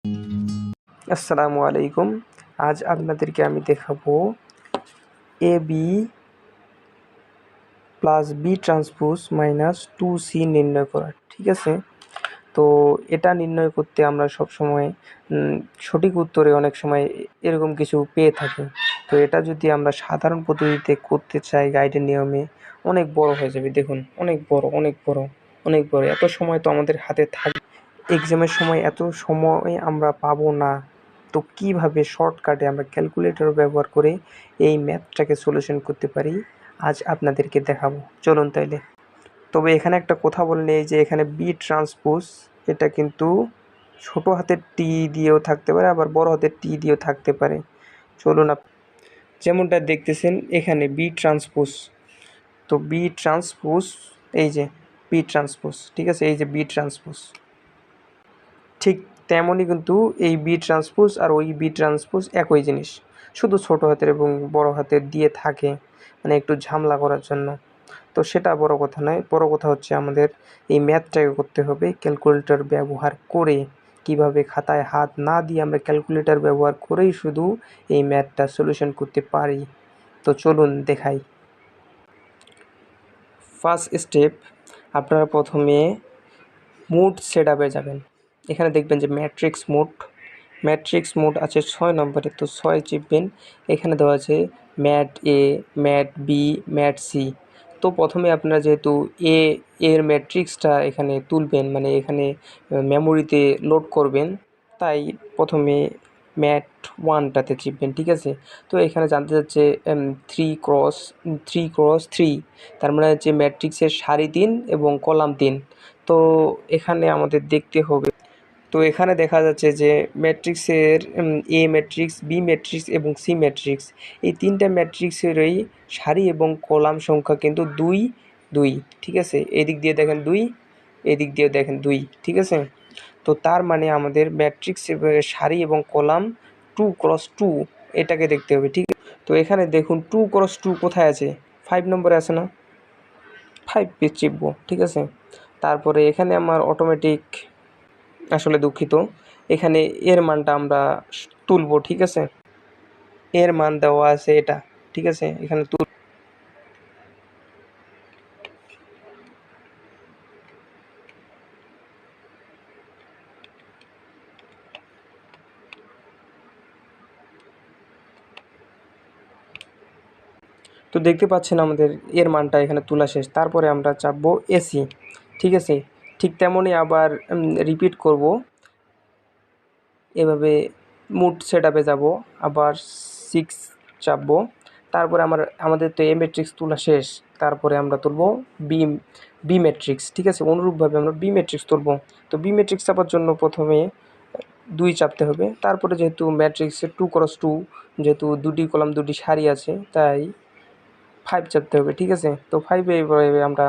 আসসালামু আলাইকুম। আজ আপনাদেরকে আমি দেখাবো AB plus B transpose minus 2C নির্ণয় করা। ঠিক আছে, তো এটা নির্ণয় করতে আমরা সবসময় সঠিক উত্তরে অনেক সময় এরকম কিছু পেয়ে থাকি। তো এটা যদি আমরা সাধারণ পদ্ধতিতে করতে চাই গাইডের নিয়মে, অনেক বড় হয়ে যাবে। দেখুন, অনেক বড় অনেক বড় অনেক বড়। এত সময় তো আমাদের হাতে থাকে, এক্সামের সময় এত সময় আমরা পাবো না। তো কীভাবে শর্টকাটে আমরা ক্যালকুলেটর ব্যবহার করে এই ম্যাথটাকে সলিউশন করতে পারি, আজ আপনাদেরকে দেখাবো। চলুন তাইলে। তবে এখানে একটা কথা বলে নেই যে এখানে বি ট্রান্সপোজ এটা কিন্তু ছোটো হাতের টি দিয়েও থাকতে পারে, আবার বড় হাতের টি দিয়েও থাকতে পারে। চলুন, যেমনটা দেখতেছেন এখানে বি ট্রান্সপোজ, তো বি ট্রান্সপোজ এই যে বি ট্রান্সপোজ, ঠিক আছে, এই যে বি ট্রান্সপোজ, ঠিক তেমনই কিন্তু এই বি ট্রান্সপোজ আর ওই বি ট্রান্সপোজ একই জিনিস, শুধু ছোটো হাতের এবং বড় হাতের দিয়ে থাকে, মানে একটু ঝামেলা করার জন্য। তো সেটা বড় কথা নয়, বড় কথা হচ্ছে আমাদের এই ম্যাথটাকে করতে হবে ক্যালকুলেটর ব্যবহার করে। কিভাবে খাতায় হাত না দিয়ে আমরা ক্যালকুলেটর ব্যবহার করেই শুধু এই ম্যাথটা সলিউশন করতে পারি। তো চলুন দেখাই। ফার্স্ট স্টেপ, আপনারা প্রথমে মোড সেট আপে যাবেন। এখানে দেখবেন যে ম্যাট্রিক্স মোড আছে 6 নম্বরে, তো 6 চিপবেন। এখানে দেওয়া আছে ম্যাট এ, ম্যাট বি, ম্যাট সি। তো প্রথমে আপনারা যেহেতু এর ম্যাট্রিক্সটা এখানে তুলবেন, মানে এখানে মেমোরিতে লোড করবেন, তাই প্রথমে ম্যাট 1টাতে চিপবেন। ঠিক আছে, তো এখানে জানতে চাচ্ছে 3x3, তার মানে হচ্ছে ম্যাট্রিক্সের সারি 3 এবং কলাম 3। তো এখানে আমাদের দেখতে হবে, তো এখানে দেখা যাচ্ছে যে ম্যাট্রিক্সের এ ম্যাট্রিক্স, বি ম্যাট্রিক্স এবং সি ম্যাট্রিক্স, এই তিনটা ম্যাট্রিক্সেরই সারি এবং কলাম সংখ্যা কিন্তু 2 2। ঠিক আছে, এদিক দিয়ে দেখেন 2, এদিক দিয়ে দেখেন 2। ঠিক আছে, তো তার মানে আমাদের ম্যাট্রিক্সের সারি এবং কলাম 2x2 এটাকে দেখতে হবে। ঠিক আছে, তো এখানে দেখুন 2x2 কোথায় আছে, 5 নম্বরে আছে না, 5 পেজ চিপবো। ঠিক আছে, তারপরে এখানে আমার অটোমেটিক, আসলে দুঃখিত, এখানে এর মানটা আমরা তুলব। ঠিক আছে, এর মান দেওয়া আছে এটা। ঠিক আছে, এখানে তো দেখতে পাচ্ছেন আমাদের এর মানটা এখানে তোলা শেষ। তারপরে আমরা চাপবো এসি। ঠিক আছে, ঠিক তেমনই আবার রিপিট করব। এভাবে মুড সেট আপে যাবো, আবার 6 চাপবো। তারপরে আমাদের তো এ ম্যাট্রিক্স তোলা শেষ, তারপরে আমরা তুলবো বি ম্যাট্রিক্স। ঠিক আছে, অনুরূপভাবে আমরা বি ম্যাট্রিক্স তুলব। তো বি ম্যাট্রিক্স চাপার জন্য প্রথমে 2 চাপতে হবে। তারপরে যেহেতু ম্যাট্রিক্সের 2x2, যেহেতু দুটি কলাম দুটি সারি আছে, তাই 5 চাপতে হবে। ঠিক আছে, তো 5 এইভাবে আমরা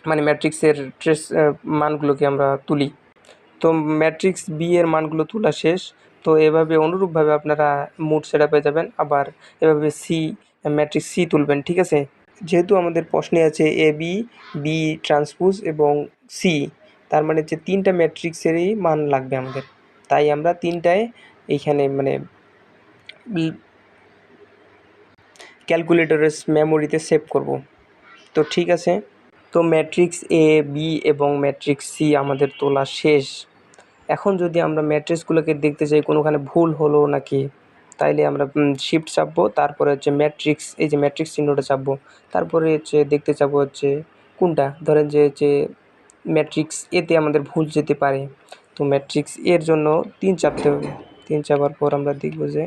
মানে ম্যাট্রিক্সের ট্রেস মানগুলোকে আমরা তুলি। তো ম্যাট্রিক্স বি এর মানগুলো তোলা শেষ। তো এভাবে অনুরূপভাবে আপনারা মুড সেট আপে যাবেন, আবার এভাবে ম্যাট্রিক্স সি তুলবেন। ঠিক আছে, যেহেতু আমাদের প্রশ্নে আছে এ বি, বি ট্রান্সপোজ এবং সি, তার মানে যে তিনটা ম্যাট্রিক্সেরই মান লাগবে আমাদের, তাই আমরা তিনটায় এইখানে মানে ক্যালকুলেটরের মেমোরিতে সেভ করব। তো ঠিক আছে, তো ম্যাট্রিক্স এ, বি এবং ম্যাট্রিক্স সি আমাদের তোলা শেষ। এখন যদি আমরা ম্যাট্রিক্সগুলোকে দেখতে চাই কোনোখানে ভুল হলো নাকি, তাইলে আমরা শিফট চাপবো, তারপরে হচ্ছে ম্যাট্রিক্স, এই যে ম্যাট্রিক্স চিহ্নটা চাপবো, তারপরে হচ্ছে দেখতে চাবো হচ্ছে কোনটা, ধরেন যে ম্যাট্রিক্স এতে আমাদের ভুল যেতে পারে। তো ম্যাট্রিক্স এর জন্য 3 চাপতে হবে। 3 চাপার পর আমরা দেখব যে